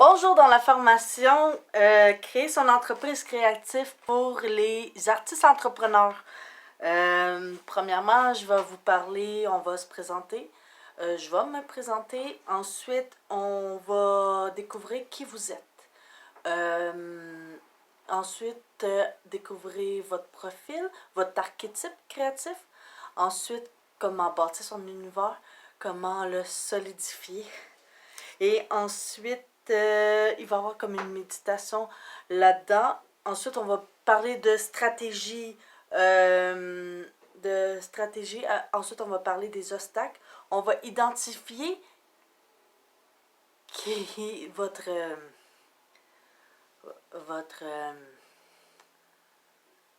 Bonjour, dans la formation Créer son entreprise créative pour les artistes entrepreneurs. Premièrement, je vais vous parler, on va se présenter. Je vais me présenter. Ensuite, on va découvrir qui vous êtes. Ensuite, découvrir votre profil, votre archétype créatif. Ensuite, comment bâtir son univers, comment le solidifier. Et ensuite, il va y avoir comme une méditation là-dedans. Ensuite, on va parler de stratégie. Ensuite, on va parler des obstacles. On va identifier qui est votre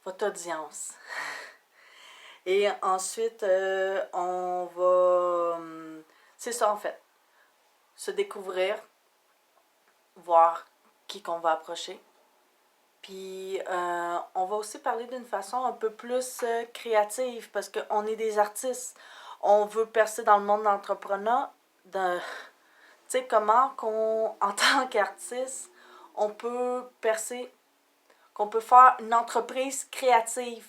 audience. Et ensuite, on va... c'est ça en fait. Se découvrir, voir qui qu'on va approcher. Puis on va aussi parler d'une façon un peu plus créative parce qu'on est des artistes. On veut percer dans le monde de l'entrepreneuriat. Tu sais, comment qu'on, en tant qu'artiste, on peut percer, qu'on peut faire une entreprise créative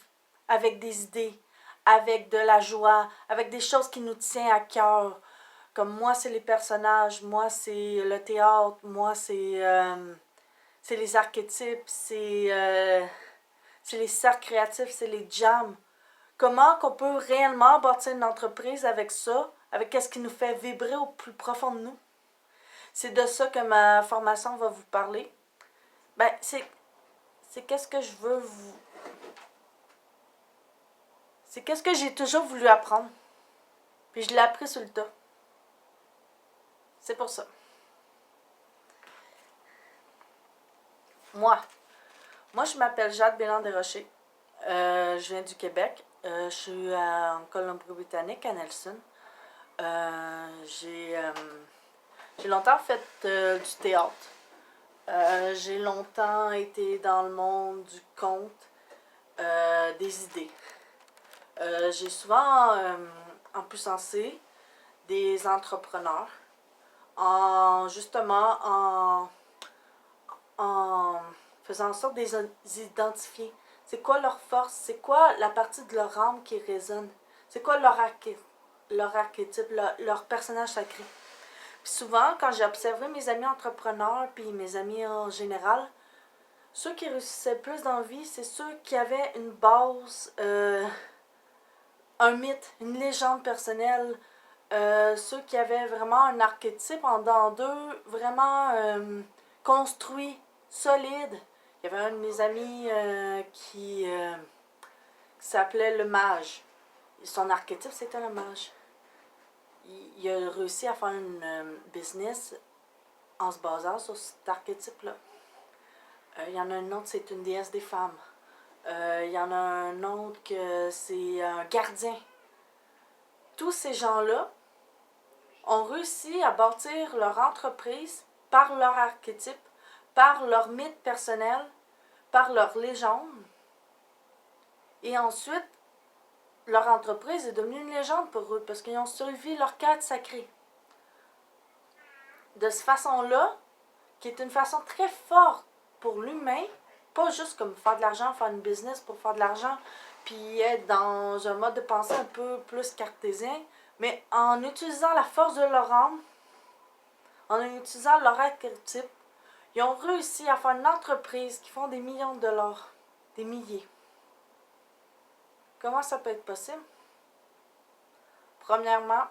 avec des idées, avec de la joie, avec des choses qui nous tiennent à cœur. Comme moi, c'est les personnages, moi, c'est le théâtre, moi, c'est les archétypes, c'est les cercles créatifs, c'est les jams. Comment qu'on peut réellement bâtir une entreprise avec ça, avec ce qui nous fait vibrer au plus profond de nous. C'est de ça que ma formation va vous parler. Ben, c'est qu'est-ce que je veux vous... C'est qu'est-ce que j'ai toujours voulu apprendre. Puis je l'ai appris sur le tas. C'est pour ça. Moi, je m'appelle Jade Bélan-Desrochers. Je viens du Québec. Je suis en Colombie-Britannique, à Nelson. J'ai longtemps fait du théâtre. J'ai longtemps été dans le monde du conte, des idées. J'ai souvent, en plus sensé, des entrepreneurs, justement en faisant en sorte de les identifier. C'est quoi leur force? C'est quoi la partie de leur âme qui résonne? C'est quoi leur archétype, leur personnage sacré? Puis souvent, quand j'ai observé mes amis entrepreneurs, puis mes amis en général, ceux qui réussissaient plus dans la vie, c'est ceux qui avaient une base, un mythe, une légende personnelle, ceux qui avaient vraiment un archétype en dedans d'eux, vraiment construit, solide. Il y avait un de mes amis qui s'appelait le mage. Son archétype, c'était le mage. Il a réussi à faire une business en se basant sur cet archétype-là. Il y en a un autre, c'est une déesse des femmes. Il y en a un autre que c'est un gardien. Tous ces gens-là ont réussi à bâtir leur entreprise par leur archétype, par leur mythe personnel, par leur légende. Et ensuite, leur entreprise est devenue une légende pour eux parce qu'ils ont suivi leur quête sacrée. De cette façon-là, qui est une façon très forte pour l'humain, pas juste comme faire de l'argent, faire une business pour faire de l'argent, puis être dans un mode de pensée un peu plus cartésien, mais en utilisant la force de leur âme, en utilisant leur archétype, ils ont réussi à faire une entreprise qui font des millions de dollars, des milliers. Comment ça peut être possible? Premièrement,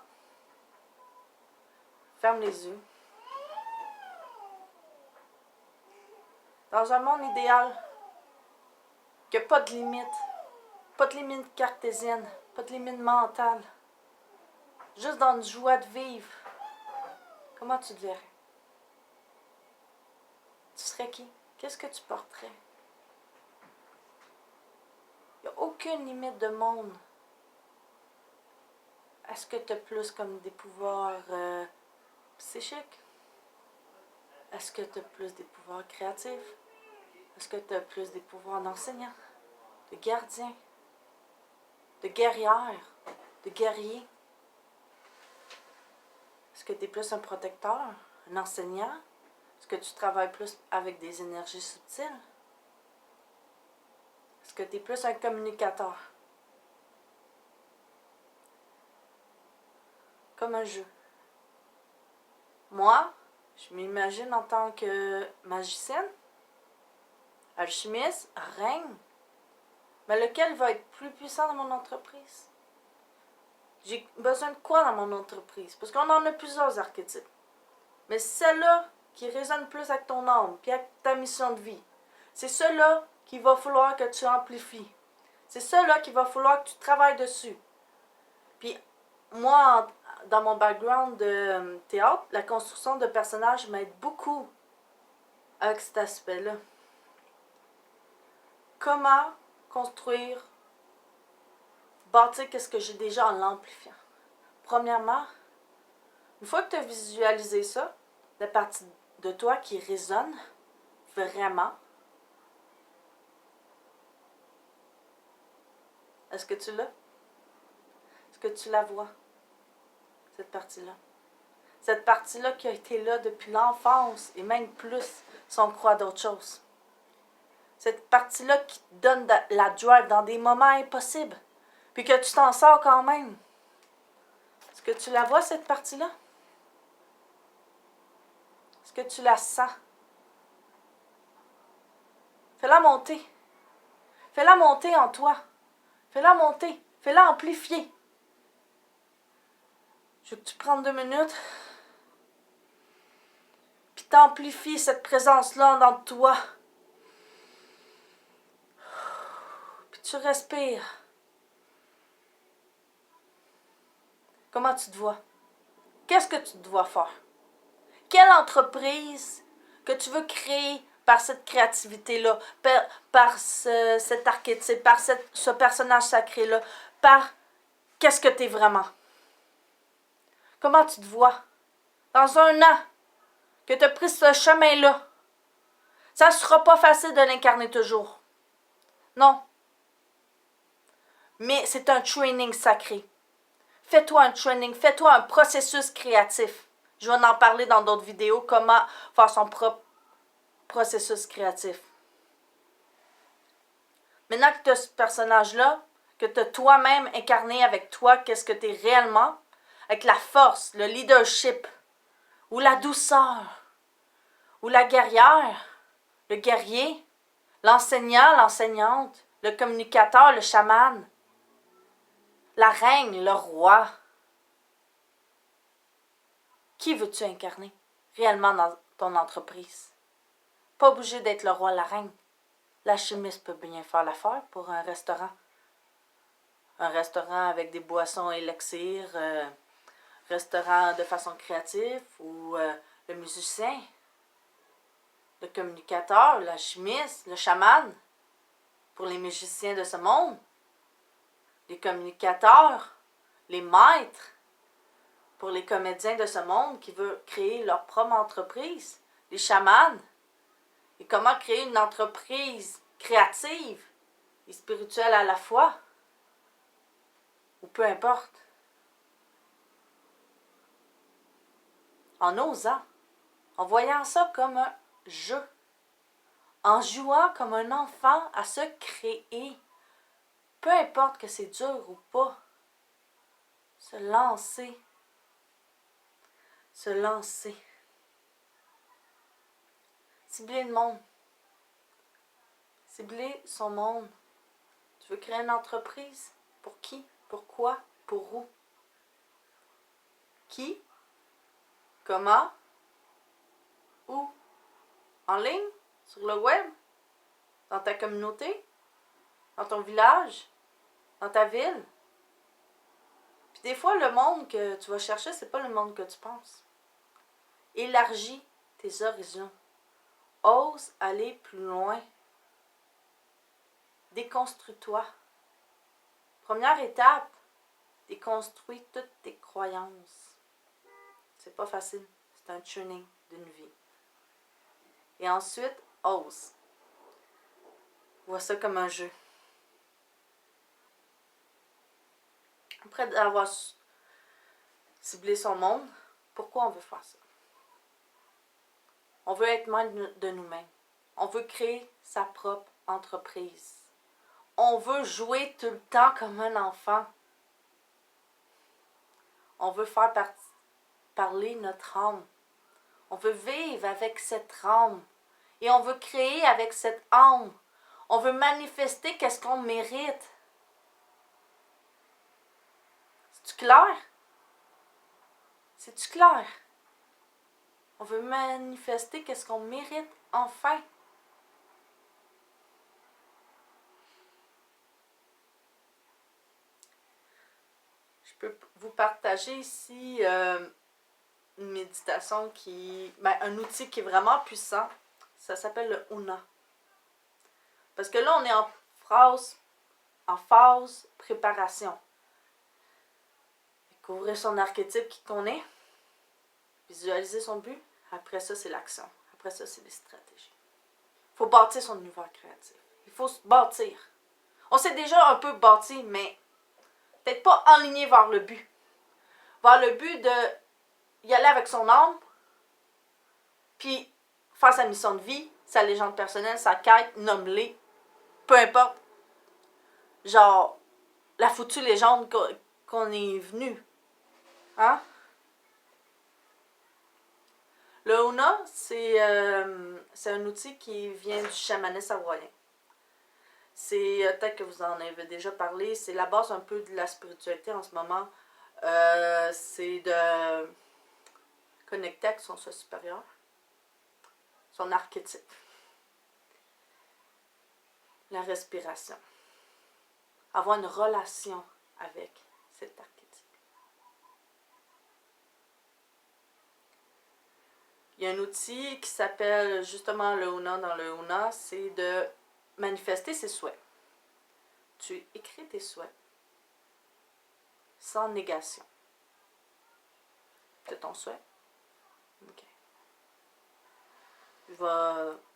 ferme les yeux. Dans un monde idéal, qu'il n'y a pas de limite cartésienne, pas de limite mentale, juste dans une joie de vivre, comment tu te verrais? Tu serais qui? Qu'est-ce que tu porterais? Il n'y a aucune limite de monde. Est-ce que tu as plus comme des pouvoirs psychiques? Est-ce que tu as plus des pouvoirs créatifs? Est-ce que tu as plus des pouvoirs d'enseignant, de gardien, de guerrière, de guerrier? Est-ce que tu es plus un protecteur, un enseignant? Est-ce que tu travailles plus avec des énergies subtiles? Est-ce que tu es plus un communicateur? Comme un jeu. Moi, je m'imagine en tant que magicienne, alchimiste, reine. Mais lequel va être plus puissant dans mon entreprise? J'ai besoin de quoi dans mon entreprise? Parce qu'on en a plusieurs archétypes. Mais celle-là qui résonne plus avec ton âme, puis avec ta mission de vie, c'est celle-là qu'il va falloir que tu amplifies. C'est celle-là qu'il va falloir que tu travailles dessus. Puis moi, dans mon background de théâtre, la construction de personnages m'aide beaucoup avec cet aspect-là. Comment construire, bâtir qu'est-ce que j'ai déjà en l'amplifiant. Premièrement, une fois que tu as visualisé ça, la partie de toi qui résonne vraiment, est-ce que tu l'as? Est-ce que tu la vois, cette partie-là? Cette partie-là qui a été là depuis l'enfance et même plus si on croit d'autres choses. Cette partie-là qui te donne la drive dans des moments impossibles, puis que tu t'en sors quand même. Est-ce que tu la vois, cette partie-là? Est-ce que tu la sens? Fais-la monter. Fais-la monter en toi. Fais-la monter. Fais-la amplifier. Je veux que tu prennes 2 minutes, puis t'amplifies cette présence-là dans toi. Puis tu respires. Comment tu te vois? Qu'est-ce que tu te vois faire? Quelle entreprise que tu veux créer par cette créativité-là, par cet archétype, par ce personnage sacré-là, par qu'est-ce que tu es vraiment? Comment tu te vois? Dans 1 an, que tu as pris ce chemin-là, ça ne sera pas facile de l'incarner toujours. Non. Mais c'est un training sacré. Fais-toi un training, fais-toi un processus créatif. Je vais en parler dans d'autres vidéos, comment faire son propre processus créatif. Maintenant que tu as ce personnage-là, que tu as toi-même incarné avec toi, qu'est-ce que tu es réellement, avec la force, le leadership, ou la douceur, ou la guerrière, le guerrier, l'enseignant, l'enseignante, le communicateur, le chaman, la reine, le roi. Qui veux-tu incarner réellement dans ton entreprise? Pas obligé d'être le roi, la reine. L'alchimiste peut bien faire l'affaire pour un restaurant. Un restaurant avec des boissons élixirs, restaurant de façon créative, ou le musicien, le communicateur, l'alchimiste, le chaman, pour les magiciens de ce monde, les communicateurs, les maîtres, pour les comédiens de ce monde qui veulent créer leur propre entreprise, les chamans, et comment créer une entreprise créative et spirituelle à la fois, ou peu importe, en osant, en voyant ça comme un jeu, en jouant comme un enfant à se créer, peu importe que c'est dur ou pas, se lancer, se lancer. Cibler le monde. Cibler son monde. Tu veux créer une entreprise? Pour qui? Pourquoi? Pour où? Qui? Comment? Où? En ligne? Sur le web? Dans ta communauté? Dans ton village? Dans ta ville? Puis des fois, le monde que tu vas chercher, c'est pas le monde que tu penses. Élargis tes horizons. Ose aller plus loin. Déconstruis-toi. Première étape, déconstruis toutes tes croyances. C'est pas facile. C'est un tuning d'une vie. Et ensuite, ose. Vois ça comme un jeu. Après avoir ciblé son monde, pourquoi on veut faire ça? On veut être maître de nous-mêmes. On veut créer sa propre entreprise. On veut jouer tout le temps comme un enfant. On veut faire parler notre âme. On veut vivre avec cette âme. Et on veut créer avec cette âme. On veut manifester qu'est-ce qu'on mérite. C'est-tu clair? C'est-tu clair? On veut manifester qu'est-ce qu'on mérite enfin. Je peux vous partager ici une méditation un outil qui est vraiment puissant. Ça s'appelle le Una. Parce que là, on est en phase préparation. Découvrir son archétype qu'on est. Visualiser son but. Après ça, c'est l'action. Après ça, c'est les stratégies. Il faut bâtir son univers créatif. Il faut se bâtir. On s'est déjà un peu bâti, mais peut-être pas aligné vers le but. Vers le but de y aller avec son âme, puis faire sa mission de vie, sa légende personnelle, sa quête, nomme-les, peu importe. Genre, la foutue légende qu'on est venu. Hein? Le Una, c'est un outil qui vient du chamanisme hawaïen. C'est, peut-être que vous en avez déjà parlé, c'est la base un peu de la spiritualité en ce moment. C'est de connecter avec son soi supérieur, son archétype, la respiration, avoir une relation avec cet archétype. Il y a un outil qui s'appelle justement le Una dans le Una, c'est de manifester ses souhaits. Tu écris tes souhaits sans négation. C'est ton souhait? Ok.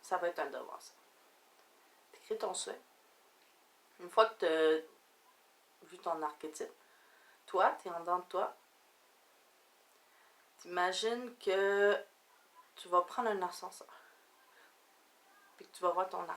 Ça va être un devoir, ça. Tu écris ton souhait. Une fois que tu as vu ton archétype, toi, tu es en dedans de toi. T'imagines que tu vas prendre un ascenseur. Puis que tu vas voir ton